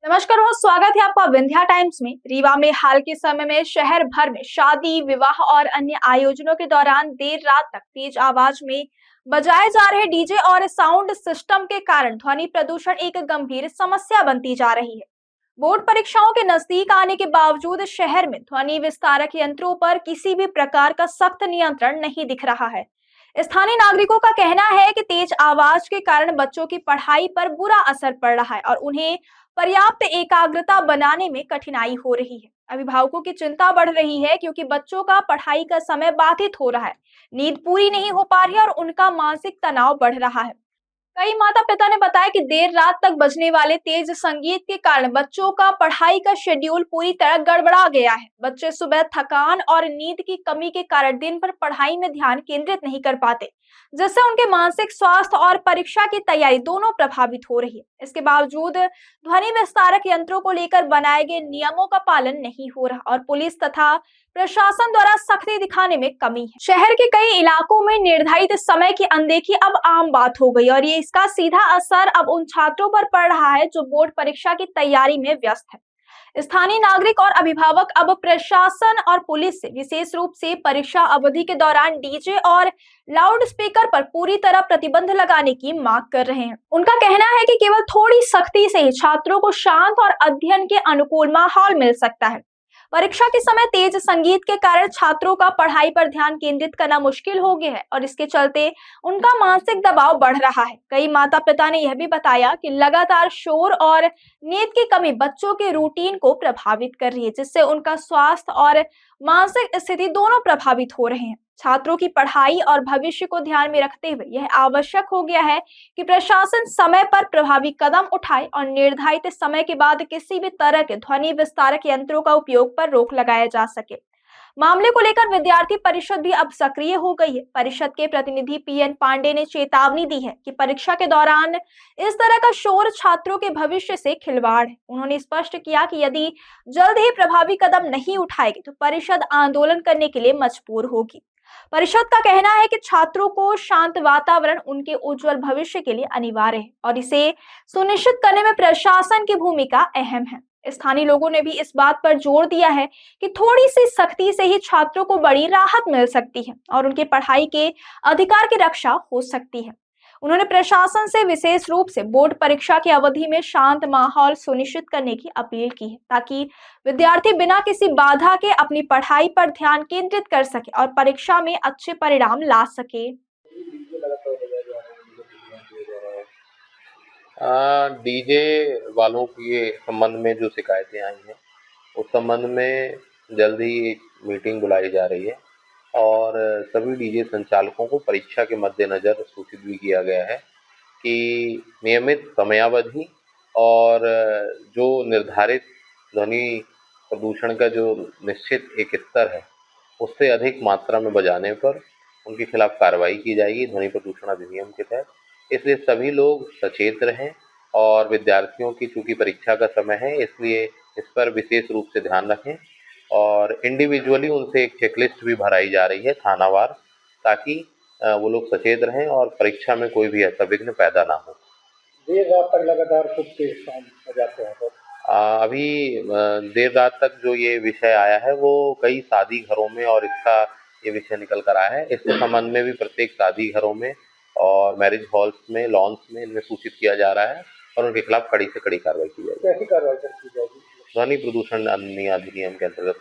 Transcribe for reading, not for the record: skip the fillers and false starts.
नमस्कार हो, स्वागत है आपका विंध्या टाइम्स में। रीवा में हाल के समय में शहर भर में शादी, विवाह और अन्य आयोजनों के दौरान देर रात तक तेज आवाज में बजाए जा रहे डीजे और साउंड सिस्टम के कारण ध्वनि प्रदूषण एक गंभीर समस्या बनती जा रही है। बोर्ड परीक्षाओं के नजदीक आने के बावजूद शहर में ध्वनि विस्तारक यंत्रों पर किसी भी प्रकार का सख्त नियंत्रण नहीं दिख रहा है। स्थानीय नागरिकों का कहना है कि तेज आवाज के कारण बच्चों की पढ़ाई पर बुरा असर पड़ रहा है और उन्हें पर्याप्त एकाग्रता बनाने में कठिनाई हो रही है। अभिभावकों की चिंता बढ़ रही है क्योंकि बच्चों का पढ़ाई का समय बाधित हो रहा है, नींद पूरी नहीं हो पा रही है और उनका मानसिक तनाव बढ़ रहा है। कई माता पिता ने बताया कि देर रात तक बजने वाले तेज संगीत के कारण बच्चों का पढ़ाई का शेड्यूल पूरी तरह गड़बड़ा गया है। बच्चे सुबह थकान और नींद की कमी के कारण दिन भर पढ़ाई में ध्यान केंद्रित नहीं कर पाते, जिससे उनके मानसिक स्वास्थ्य और परीक्षा की तैयारी दोनों प्रभावित हो रही है। इसके बावजूद ध्वनि विस्तारक यंत्रों को लेकर बनाए गए नियमों का पालन नहीं हो रहा और पुलिस तथा प्रशासन द्वारा सख्ती दिखाने में कमी है। शहर के कई इलाकों में निर्धारित समय की अनदेखी अब आम बात हो गई और ये इसका सीधा असर अब उन छात्रों पर पड़ रहा है जो बोर्ड परीक्षा की तैयारी में व्यस्त है। स्थानीय नागरिक और अभिभावक अब प्रशासन और पुलिस से विशेष रूप से परीक्षा अवधि के दौरान डीजे और लाउड स्पीकर पर पूरी तरह प्रतिबंध लगाने की मांग कर रहे हैं। उनका कहना है कि केवल थोड़ी सख्ती से ही छात्रों को शांत और अध्ययन के अनुकूल माहौल मिल सकता है। परीक्षा के समय तेज संगीत के कारण छात्रों का पढ़ाई पर ध्यान केंद्रित करना मुश्किल हो गया है और इसके चलते उनका मानसिक दबाव बढ़ रहा है। कई माता पिता ने यह भी बताया कि लगातार शोर और नींद की कमी बच्चों के रूटीन को प्रभावित कर रही है, जिससे उनका स्वास्थ्य और मानसिक स्थिति दोनों प्रभावित हो रहे हैं। छात्रों की पढ़ाई और भविष्य को ध्यान में रखते हुए यह आवश्यक हो गया है कि प्रशासन समय पर प्रभावी कदम उठाए और निर्धारित समय के बाद किसी भी तरह के ध्वनि विस्तारक यंत्रों का उपयोग पर रोक लगाया जा सके। मामले को लेकर विद्यार्थी परिषद भी अब सक्रिय हो गई है। परिषद के प्रतिनिधि पीएन पांडे ने चेतावनी दी है कि परीक्षा के दौरान इस तरह का शोर छात्रों के भविष्य से खिलवाड़ है। उन्होंने स्पष्ट किया कि यदि जल्द ही प्रभावी कदम नहीं उठाएगी तो परिषद आंदोलन करने के लिए मजबूर होगी। परिषद का कहना है कि छात्रों को शांत वातावरण उनके उज्जवल भविष्य के लिए अनिवार्य है और इसे सुनिश्चित करने में प्रशासन की भूमिका अहम है। स्थानीय लोगों ने भी इस बात पर जोर दिया है कि थोड़ी सी सख्ती से ही छात्रों को बड़ी राहत मिल सकती है और उनके पढ़ाई के अधिकार की रक्षा हो सकती है। उन्होंने प्रशासन से विशेष रूप से बोर्ड परीक्षा की अवधि में शांत माहौल सुनिश्चित करने की अपील की है, ताकि विद्यार्थी बिना किसी बाधा के अपनी पढ़ाई पर ध्यान केंद्रित कर सके और परीक्षा में अच्छे परिणाम ला सके। डीजे वालों के संबंध में जो शिकायतें आई हैं, उस संबंध में जल्द ही एक मीटिंग बुलाई जा रही है और सभी डीजे संचालकों को परीक्षा के मद्देनज़र सूचित भी किया गया है कि नियमित समयावधि और जो निर्धारित ध्वनि प्रदूषण का जो निश्चित एक स्तर है, उससे अधिक मात्रा में बजाने पर उनके खिलाफ कार्रवाई की जाएगी ध्वनि प्रदूषण अधिनियम के तहत। इसलिए सभी लोग सचेत रहें और विद्यार्थियों की चूँकि परीक्षा का समय है, इसलिए इस पर विशेष रूप से ध्यान रखें और इंडिविजुअली उनसे एक चेकलिस्ट भी भराई जा रही है थानावार, ताकि वो लोग सचेत रहें और परीक्षा में कोई भी ऐसा विघ्न पैदा ना हो। देर रात तक लगातार खूब तेज साउंड बजाते हैं तो अभी देर रात तक जो ये विषय आया है वो कई शादी घरों में और इसका ये विषय निकल कर आया है। इसके संबंध में भी प्रत्येक शादी घरों में और मैरिज हॉल्स में, लॉन्स में इनमें सूचित किया जा रहा है और उनके खिलाफ कड़ी से कड़ी कार्रवाई की जाएगी। कैसी कार्रवाई की जाएगी? ध्वनि प्रदूषण अधिनियम के अंतर्गत